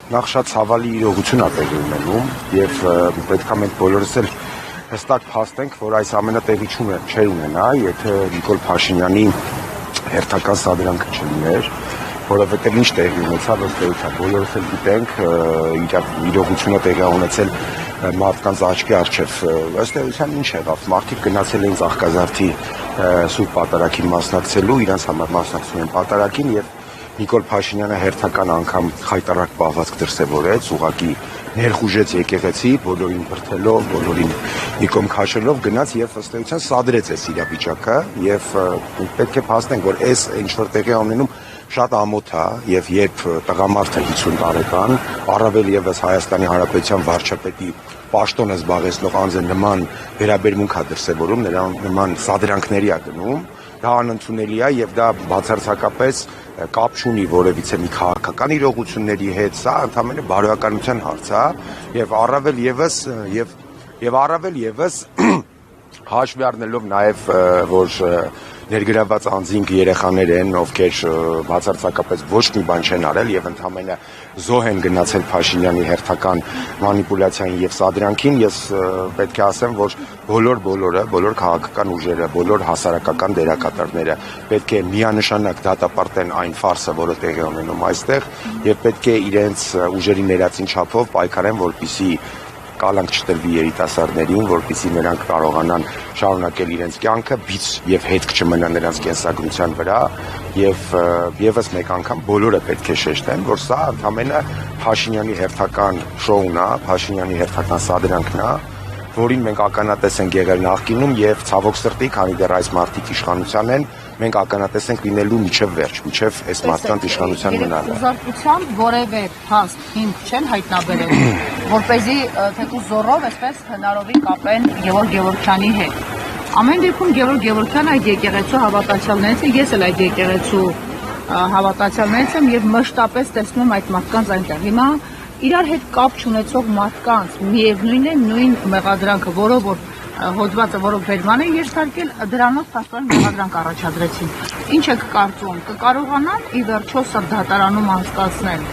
նախ շատ ցավալի իրողություն է տեղի ունենում եւ պետք է մենք բոլորս էլ հստակ փաստենք, որ այս ամենը տեղի չէր ունենա, եթե Նիկոլ Փաշինյանի հերթական սադրանքը չլիներ, որովհետեւ ինչ տեղի ունեցավ, ըստ էության բոլորս էլ գիտենք, իրողությունը տեղի ունեցել մարդկանց աչքի առջև, ըստ էության ինչ եղավ, մարդիկ գնացել էին Ծաղկազարդի Սուրբ Պատարագին մասնակցելու, իրանց համար մասնակցում են պատարագին եւ Նիկոլ Փաշինյանը հերթական անգամ խայտարակ պահվածք դրսևորեց, ուղղակի ներխուժեց եկեղեցի, բոլորին բրդելով, բոլորին մի կողմ քաշելով գնաց եւ ըստ էության սադրեց այս իրավիճակը եւ պետք է փաստենք, որ այս ինչ որ տեղի ունենում շատ ամոթ է եւ երբ տղամարդը 50 տարեկան, առավել եւս Հայաստանի Հանրապետության վարչապետի պաշտոնը զբաղեցնող անձը նման վերաբերմունք է դրսևորում, նրան նման սադրանքների է գնում, դա անընդունելի է եւ դա բացարձակապես կապ չունի որևիցե մի քաղաքական իրողությունների հետ, սա ընդհանրապես բարոյականության հարց է եւ առավել եւս հաշվի առնելով նաեւ որ ներգրաված անձինք երեխաներ են, ովքեր բացարձակապես ոչ մի բան չեն արել եւ ընդհանրապես զոհ են գնացել Փաշինյանի հերթական մանիպուլյացիային եւ սադրանքին, ես պետք է ասեմ, որ բոլոր քաղաքական ուժերը, բոլոր հասարակական դերակատարները պետք է միանշանակ դատապարտեն այն ֆարսը, որը տեղի ունենում այստեղ եւ պետք է իրենց ուժերի ներածին չափով պայքարեն, որպեսզի կալանք չտրվի երիտասարդներին, որպեսզի նրանք կարողանան շարունակել իրենց կյանքը, բիծ եւ հետք չմնա նրանց կենսագրության վրա եւ եւս մեկ անգամ բոլորը պետք է շեշտեն, որ սա ընդհանրապես Փաշինյանի հերթական շոուն է, Փաշինյանի հերթական սադրանքն է, որին մենք ականատես ենք եղել նախկինում եւ ցավոք սրտի, քանի դեռ այս մարդիկ իշխանության են, մենք ականատես ենք լինելու միջև վերջ, միջև այս մարդկանց իշխանության մնալը։ Ուզարկությամբ որևէ փաստ հիմք չեն հայտնաբերել, որպեսզի թեկուզ զորով այսպես հնարավորի կապեն Գևորգ Գևորգյանի հետ։ Ամեն դեպքում Գևորգ Գևորգյանը այդ եկեղեցու հավատացյալներից է, ես էլ այդ եկեղեցու հավատացյալներից եմ եւ մշտապես տեսնում եմ այդ մարդկանց այնտեղ։ Հիմա իրար հետ կապ չունեցող մարդկանց միևնույն է նույն մեղադրանքը, որով որ հոդվածը, որով բերման է երթարկել, դրանով փաստորեն մեղադրանք առաջադրեցին։ Ինչ եք կարծում, կկարողանան ի վերջո սր դատարանում անցկացնել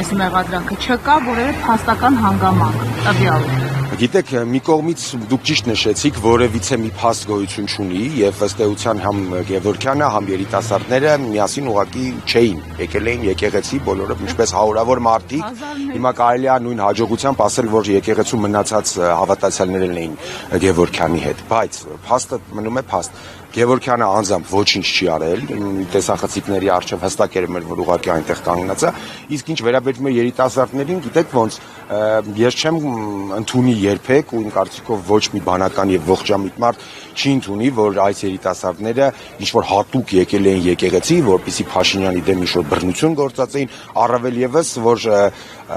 այս մեղադրանքը, չկա որևէ փաստական հանգամանք տվյալ։ Գիտեք, մի կողմից դուք ճիշտ նշեցիք, որևիցե մի փաստ գոյություն չունի եւ ըստ էության համ Գևորգյանը, համ երիտասարդները միասին ուղղակի չէին, եկել էին եկեղեցի բոլորը ինչպես հարյուրավոր մարդիկ, հիմա կարելի է նույն հաջողությամբ ասել, որ եկեղեցու մնացած հավատացյալներն էին Գևորգյանի հետ, բայց փաստը մնում է փաստ։ Գևորգյանը անձամբ ոչինչ չի արել, տեսախցիկների առջև հստակ էր որ ուղղակի այնտեղ կանգնած է, իսկ ինչ վերաբերում է երիտասարդներին, գիտեք ոնց, ես չեմ ընդունի երբեք ու իմ կարծիքով ոչ մի բանական եւ ողջամիտ մարդ չի ընդունի, որ այս երիտասարդները ինչ որ հատուկ եկել էին եկեղեցի, որպեսզի Փաշինյանի դեմ ինչ որ բռնություն գործածեին, առավել եւս որ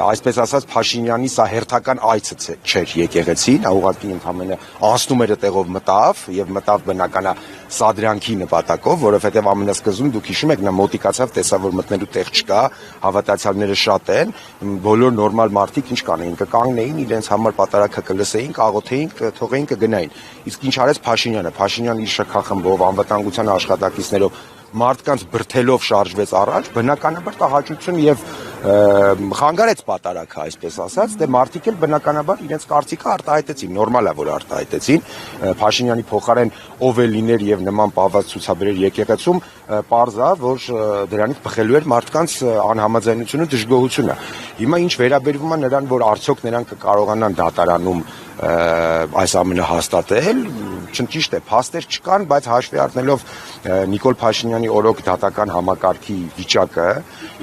այսպես ասած Փաշինյանի սա հերթական այցը չէր եկեղեցի, նա ուղղակի ընդհանրապես անցնում էր այդտեղով մտավ եւ մտավ բնականա սադրանքի նպատակով, որովհետև ամենասկզբում դուք հիշում եք նա մոտիկացավ, տեսավ որ մտնելու տեղ չկա, հավատացյալները շատ են, բոլոր նորմալ մարդիկ ինչ կանեին, կկանգնեին իրենց համար պատարագը կլսեին, կաղոթեին, թողեին կգնային։ Իսկ ինչ արեց Փաշինյանը իր շքախմբով, անվտանգության աշխատակիցներով մարդկանց բրթելով շարժվեց առաջ, բնականաբար տհաճություն եւ խանգարեց պատարագը, այսպես ասած, դե մարդիկ էլ բնականաբար իրենց կարծիքը արտահայտեցին, նորմալ է որ արտահայտեցին, Փաշինյանի փոխարեն ով է լիներ եւ նման պահված ցուցաբերեր եկեղեցում, պարզ է, որ դրանից բխելու էր մարդկանց անհամաձայնությունը, դժգոհությունը։ Հիմա ինչ վերաբերվում է նրան, որ արդյոք նրանք կկարողանան դատարանում այս ամենը հաստատել, ճիշտ է, փաստեր չկան, բայց հաշվի առնելով Նիկոլ Փաշինյանի օրոք դատական համակարգի վիճակը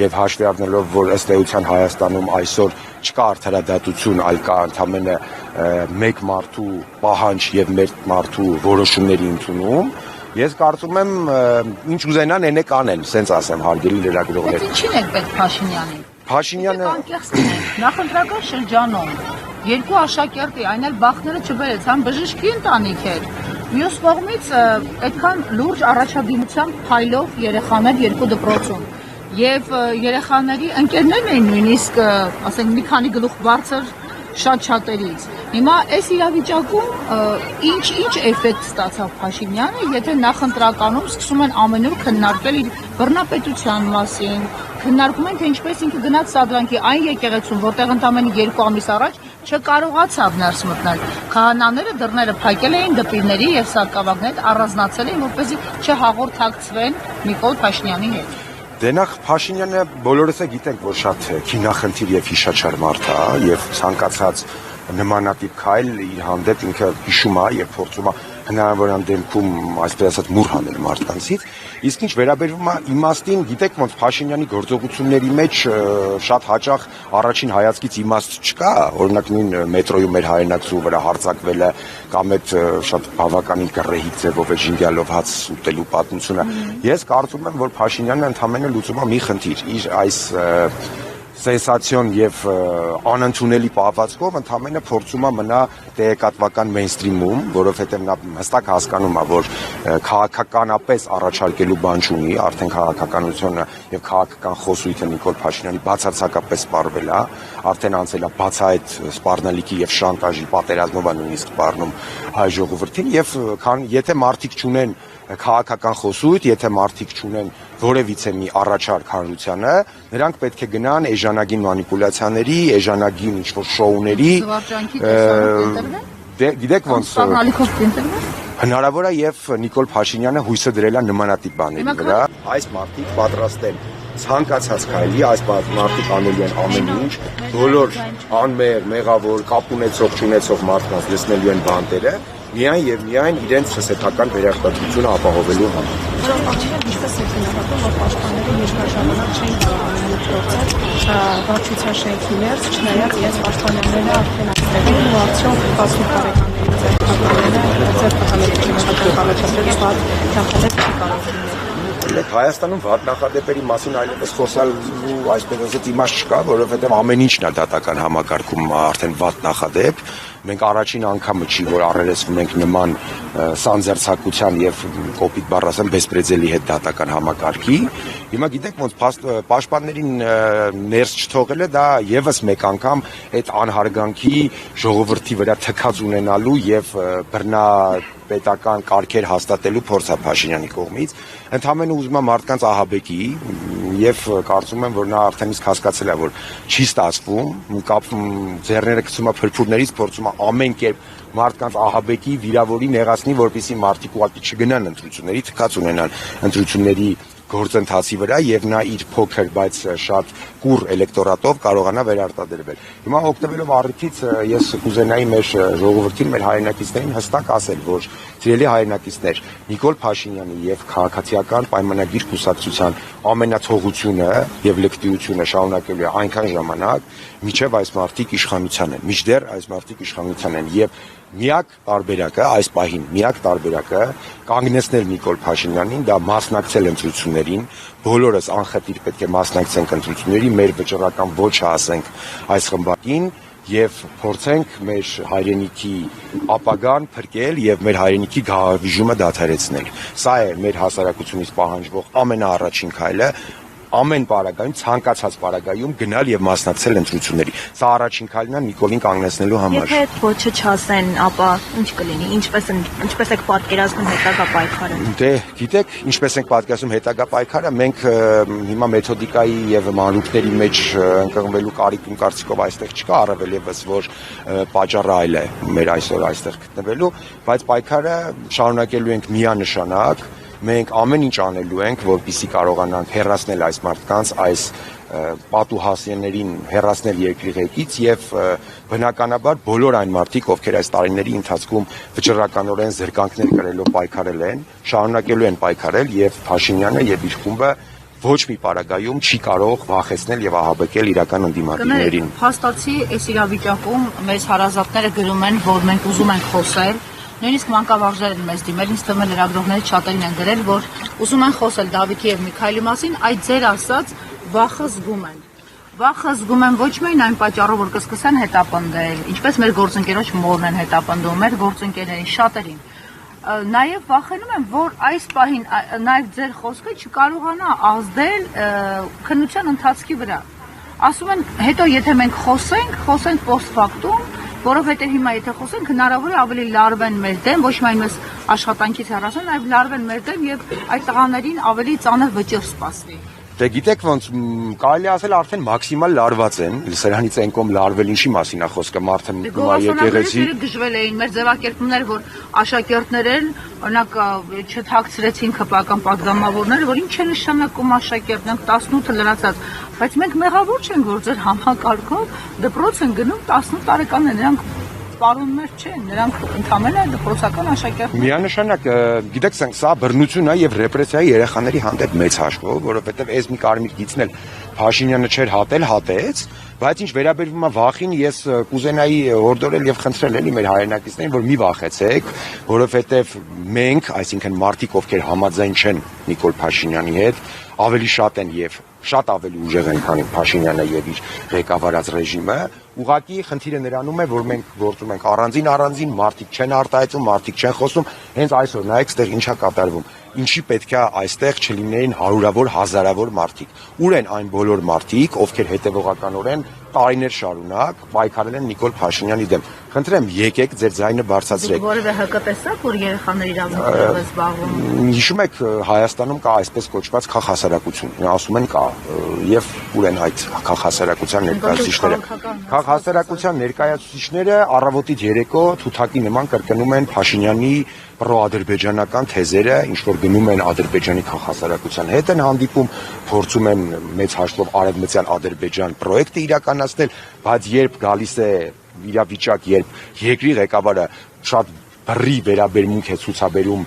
եւ հաշվի առնելով, որ ըստ էության Հայաստանում այսօր չկա արդարադատություն, այլ կա ընդհանրապես մեկ մարդու պահանջ եւ մեկ մարդու որոշումների ընդունում, ես կարծում եմ ինչ ուզենան այնե կանեն, սենց ասեմ, հարգելի լրագրողներ։ Ինչին եք պետք Փաշինյանին։ Փաշինյանը նախընտրական շրջանում երկու աշակերտի, այն էլ բախները չբերեց, համ բժշկի ընտանիք էր։ Մյուս կողմից այդքան լուրջ առաջադիմությամբ փայլող երեխաներ երկու դպրոցում եւ երեխաների ընկերներն էին նույնիսկ, ասենք մի քանի գլուխ բարձր շատ շատերից։ Հիմա այս իրավիճակում ինչ էֆեկտ ստացավ Փաշինյանը, եթե նախընտրականում սկսում են ամենուր քննարկել իր բռնապետության մասին, քննարկում են, թե ինչպես ինքը գնաց Սադրանքի այն եկեղեցում, որտեղ ընդամենը 2 ամիս առաջ չկարողացավ ներս մտնել։ Քահանաները դռները փակել էին դպիրների եւ սակավակներ առանձնացել էին, որպեսզի չհաղորդակցվեն Նիկոլ Փաշինյանի հետ։ Դե նախ Փաշինյանը բոլորս է գիտենք, որ շատ քինախնդիր եւ հիշաչար մարդ է եւ ցանկացած նմանատիպ քայլ իր հանդեպ ինքը հիշում է եւ փորձում է հնարավորան դեպքում այսպես ասած մուր հանել մարդկանցից, իսկ ինչ վերաբերվում է իմաստին, գիտեք ոնց Փաշինյանի գործողությունների մեջ շատ հաճախ առաջին հայացքից իմաստ չկա, օրինակ նույն մետրոյում մեր հայրենակցու վրա հարձակվելը կամ այդ շատ բավականին կռեհի ձևով է ժինգյալով հաց ուտելու պատմությունը։ Ես կարծում եմ, որ Փաշինյանը ընդհանրապես լուծում է մի խնդիր, իր այս սենսացիոն եւ անընդունելի պահվածքով ընդհանրապես փորձում է մնա տեղեկատվական մեյնսթրիմում, որովհետեւ նա հստակ հասկանում է, որ քաղաքականապես առաջարկելու բան չունի, արդեն քաղաքականությունը եւ քաղաքական խոսույթը Նիկոլ Փաշինյանի բացարձակապես սպառվել է, արդեն անցել է բացահայտ սպառնալիքի եւ շանտաժի պատերազմով է նույնիսկ սպառնում հայ ժողովրդին եւ եթե մարդիկ չունեն քաղաքական խոսույթ, եթե մարդիկ չունեն որևիցե մի առաջարկ հանրությանը, նրանք պետք է գնան էժանագին մանիպուլյացիաների, էժանագին ինչ-որ շոուների, գիտեք ոնց հնարավոր է եւ Նիկոլ Փաշինյանը հույսը դրել է նմանատիպ բաների վրա։ Այս մարդիկ պատրաստ են ցանկացած քայլի, այս մարդիկ անելու են ամեն ինչ, բոլոր անմեր, մեղավոր, կապ ունեցող, չունեցող մարդկանց լցնելու են բանտերը, միայն եւ միայն իրենց սեփական վերարտադրությունը ապահովելու համար։ Ինչպես է գնահատում, որ պաշտպանները երկար ժամանակ չէին կարողանում գործել վարչության ներս, չնայած իրենց պաշտպանները արդեն այստեղ են ու արդյոք 10 տարեկանների ձեռքբերումները առաջադրել վատ նախադեպ չի կարող լինել։ Հայաստանում վատ նախադեպերի մասին այլևս խոսալու այսպես ասած իմաստ չկա, որովհետև ամեն ինչն է դատական համակարգում արդեն վատ նախադեպ։ Մենք առաջին անգամը չի, որ առերեսվում ենք նման սանձերցակության եւ կոպիտ բառ ասեմ բեսպրեդելի հետ դատական համակարգի։ Հիմա գիտեք ոնց պաշտպաններին ներս չթողելը դա եւս մեկ անգամ այդ անհարգանքի ժողովրդի վրա թքած ունենալու եւ բռնապետական կարգեր հաստատելու փորձ է Փաշինյանի կողմից։ Ընդհանրապես ուզում եմ մարդկանց ահաբեկի եւ կարծում եմ, որ նա արդեն իսկ հասկացել է, որ չի ստացվում, կապում ձեռները գցում է փրփուրներից, փորձում է ամեն կերպ մարդկանց ահաբեկի, վիրավորի, նեղացնի, որպեսզի մարդիկ ուղղակի չգնան ընտրությունների, թքած ունենան ընտրությունների գործընթացի վրա եւ նա իր փոքր, բայց շատ կուռ էլեկտորատով կարողանա վերարտադրվել։ Հիմա օգտվելով առիթից ես կուզենայի մեր ժողովրդին, մեր հայրենակիցներին հստակ ասել, որ սիրելի հայրենակիցներ, Նիկոլ Փաշինյանի եւ քաղաքացիական պայմանագիր կուսակցության ամենաթողությունը եւ լկտիությունը շարունակելու է այնքան ժամանակ, մինչեւ այս մարդիկ իշխանության են, մինչդեռ այս մարդիկ իշխանության են եւ միակ տարբերակը այս պահին միակ տարբերակը կանգնեցնել Նիկոլ Փաշինյանին, դա մասնակցել ընտրություններին, բոլորս անխտիր պետք է մասնակցենք ընտրությունների, մեր վճռական ոչը ասենք այս խմբակին եւ փորձենք մեր հայրենիքի ապագան փրկել եւ մեր հայրենիքի գահավիժումը դադարեցնել։ Սա է մեր հասարակությունից պահանջվող ամենաառաջին քայլը։ Ամեն պարագայում, ցանկացած պարագայում գնալ եւ մասնակցել ընտրությունների։ Սա առաջին քայլն է Նիկոլին կանգնեցնելու համար։ Եթե այդ ոչը չասեն, ապա ինչ կլինի։ Ինչպես եք պատկերացնում հետագա պայքարը։ Դե, գիտեք, ինչպես ենք պատկերացնում հետագա պայքարը, մենք հիմա մեթոդիկայի եւ մանրուքների մեջ ընկղմվելու կարիք կարծիքով այստեղ չկա, առավել եւս որ պատճառը այլ է մեր այսօր այստեղ գտնվելու, բայց պայքարը շարունակելու ենք միանշանակ։ Մենք ամեն ինչ անելու ենք, որպեսզի կարողանանք հեռացնել այս մարդկանց, այս պատուհասիներին հեռացնել երկրի ղեկից եւ բնականաբար բոլոր այն մարդիկ, ովքեր այս տարիների ընթացքում վճռականորեն զրկանքներ կրելով պայքարել են, շարունակելու են պայքարել եւ Փաշինյանը եւ իր խումբը ոչ մի պարագայում չի կարող վախեցնել եւ ահաբեկել իրական ընդդիմադիրներին։ Փաստացի այս իրավիճակում մեզ հարազատները գրում են, որ մենք ուզում ենք խոսել, նույնիսկ մանկավարժեր են մեզ դիմել, ինձ թվում է լրագրողներից շատերին են գրել, որ ուզում են խոսել Դավիթի եւ Միքայելի մասին, այդ ձեր ասած վախը զգում են։ Վախը զգում են ոչ միայն այն պատճառով, որ կսկսեն հետապնդել, ինչպես մեր գործընկերոջ մորն են հետապնդում, մեր գործընկերներին, շատերին։ Նաև վախենում եմ, որ այս պահին նաև ձեր խոսքը չկարողանա ազդել քննության ընթացքի վրա։ ասում են հետո եթե մենք խոսենք post factum, որովհետև հիմա եթե խոսենք հնարավոր է ավելի լարվեն մեր դեմ, ոչ միայն մեզ աշխատանքից հեռացան, այլ լարվեն մեր դեմ եւ այդ տղաներին ավելի ծանր վճիռ սպասվի։ Դե գիտեք ոնց կարելի ասել արդեն մաքսիմալ լարված են, սրանից այն կողմ լարվել ինչի մասին է խոսքը, մարդը մտնում է եկեղեցի։ Դժվել էին մեր ձևակերպումները, որ աշակերտներ են, օրինակ չթաքցրեցին քպական պատգամավորները, որ ինչ է նշանակում աշակերտ, նրանք 18 լրացած, բայց մենք մեղավոր չենք, որ ձեր համակարգով դպրոց են գնում 18 տարեկան են, նրանք պարոններ չեն, նրանք ընդհանրապես դպրոցական աշակերտներ։ Միանշանակ, գիտեք, սա բռնություն է եւ ռեպրեսիա է երեխաների հանդեպ մեծ հաշվով, որովհետեւ այս մի կարմիր գիծն էլ Փաշինյանը չէր հատեց, բայց ինչ վերաբերվում է վախին, ես կուզենայի հորդորել եւ խնդրել էլի մեր հայրենակիցներին, որ մի վախեցեք, որովհետեւ մենք, այսինքն մարդիկ, ովքեր համաձայն չեն Նիկոլ Փաշինյանի հետ, ավելի շատ են եւ շատ ավելի ուժեղ են, քան Փաշինյանը եւ իր ղեկավարած ռեժիմը, ուղղակի խնդիրը նրանում է, որ մենք գործում ենք առանձին, մարդիկ չեն արտահայտվում, մարդիկ չեն խոսում, հենց այսօր նայեք, ստեղ ինչա կատարվում, ինչի պետք է այստեղ չլինեին հարյուրավոր, հազարավոր մարդիկ, ուր են այն բոլոր մարդիկ, ովքեր հետևողականորեն տարիներ շարունակ պայքարել են Նիկոլ Փաշինյանի դեմ։ Խնդրեմ, եկեք ձեր ձայնը բարձրացրեք։ Որևէ ՀԿ տեսակ, որ երեխաների իրավունքներով է զբաղվում։ Հիշում եք, Հայաստանում կա այսպես կոչված քաղաքասարակություն, ասում են կա, եւ ուր են այդ քաղաքասարակության ներկայացուցիչները։ Քաղաքասարակության ներկայացուցիչները առավոտից երեկո թութակի նման կրկնում են Փաշինյանի պրոադրբեջանական թեզերը, ինչ որ գնում են Ադրբեջանի քաղաքասարակության հետ են հանդիպում, փորձում են մեծ հաշվով արևմտյան Ադրբեջան պրոյեկտը իրականացնել, բայց երբ գալիս է իրավիճակ, երբ երկրի ղեկավարը շատ բռի վերաբերմունք է ցուցաբերում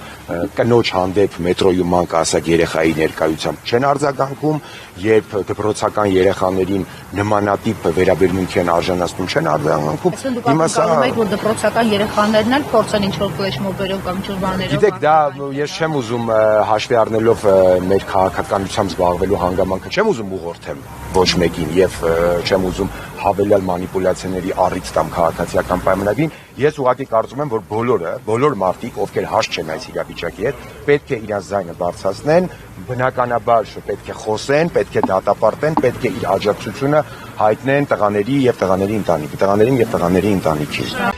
կնոջ հանդեպ մետրոյում մանկահասակ երեխայի ներկայությամբ չեն արձագանքում, երբ դպրոցական երեխաներին նմանատիպ վերաբերմունք են արժանացնում չեն արձագանքում, հիմա սա որ դպրոցական երեխաներն էլ փորձեն ինչ-որ ֆլեշմոբերով կամ ինչ-որ բաներով։ Գիտեք, դա ես չեմ ուզում հաշվի առնելով մեր քաղաքականությամբ զբաղվելու հանգամանքը, չեմ ուզում ուղղորդեմ ոչ մեկին եւ չեմ ուզում հավելյալ մանիպուլյացիաների առիթ տամ քաղաքացիական պայմանագրին, ես ուղղակի կարծում եմ, որ բոլոր մարդիկ, ովքեր հաշտ չեն այս իրավիճակի հետ, պետք է իրենց ձայնը բարձրացնեն, բնականաբար պետք է խոսեն, պետք է դատապարտեն, պետք է իր աջակցությունը հայտնեն տղաների եւ տղաների ընտանիքին։